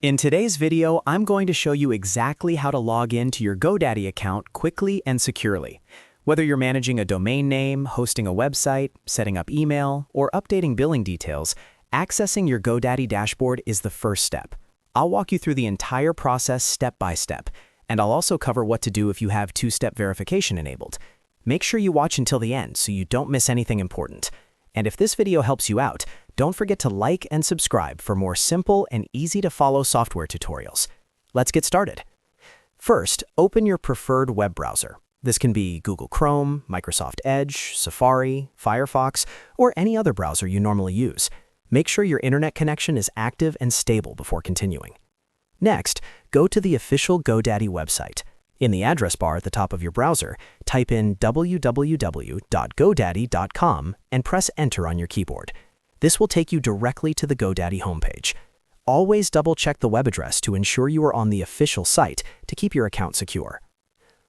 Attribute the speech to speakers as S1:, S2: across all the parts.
S1: In today's video, I'm going to show you exactly how to log into your GoDaddy account quickly and securely. Whether you're managing a domain name, hosting a website, setting up email, or updating billing details, accessing your GoDaddy dashboard is the first step. I'll walk you through the entire process step by step, and I'll also cover what to do if you have two-step verification enabled. Make sure you watch until the end so you don't miss anything important. And if this video helps you out, don't forget to like and subscribe for more simple and easy-to-follow software tutorials. Let's get started. First, open your preferred web browser. This can be Google Chrome, Microsoft Edge, Safari, Firefox, or any other browser you normally use. Make sure your internet connection is active and stable before continuing. Next, go to the official GoDaddy website. In the address bar at the top of your browser, type in www.godaddy.com and press Enter on your keyboard. This will take you directly to the GoDaddy homepage. Always double-check the web address to ensure you are on the official site to keep your account secure.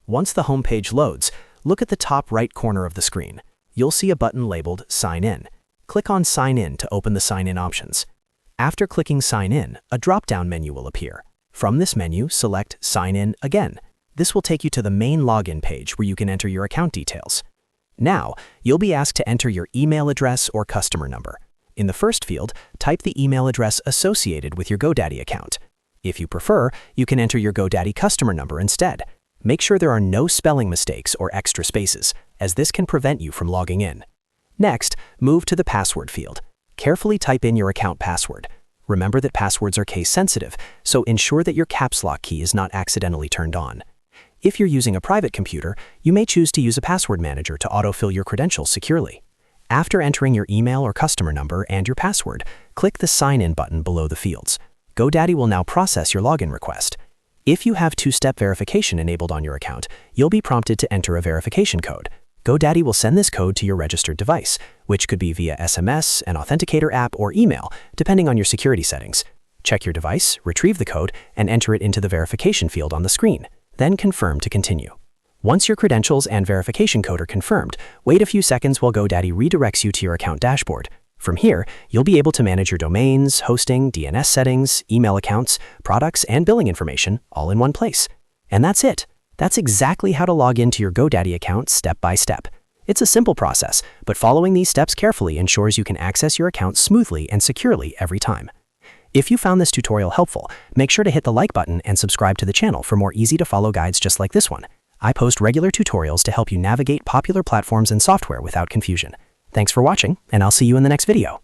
S1: Once the homepage loads, look at the top right corner of the screen. You'll see a button labeled Sign In. Click on Sign In to open the sign-in options. After clicking Sign In, a drop-down menu will appear. From this menu, select Sign In Again. This will take you to the main login page where you can enter your account details. Now, you'll be asked to enter your email address or customer number. In the first field, type the email address associated with your GoDaddy account. If you prefer, you can enter your GoDaddy customer number instead. Make sure there are no spelling mistakes or extra spaces, as this can prevent you from logging in. Next, move to the password field. Carefully type in your account password. Remember that passwords are case-sensitive, so ensure that your caps lock key is not accidentally turned on. If you're using a private computer, you may choose to use a password manager to autofill your credentials securely. After entering your email or customer number and your password, click the Sign In button below the fields. GoDaddy will now process your login request. If you have two-step verification enabled on your account, you'll be prompted to enter a verification code. GoDaddy will send this code to your registered device, which could be via SMS, an authenticator app, or email, depending on your security settings. Check your device, retrieve the code, and enter it into the verification field on the screen. Then confirm to continue. Once your credentials and verification code are confirmed, wait a few seconds while GoDaddy redirects you to your account dashboard. From here, you'll be able to manage your domains, hosting, DNS settings, email accounts, products, and billing information all in one place. And that's it. That's exactly how to log into your GoDaddy account step by step. It's a simple process, but following these steps carefully ensures you can access your account smoothly and securely every time. If you found this tutorial helpful, make sure to hit the like button and subscribe to the channel for more easy-to-follow guides just like this one. I post regular tutorials to help you navigate popular platforms and software without confusion. Thanks for watching, and I'll see you in the next video.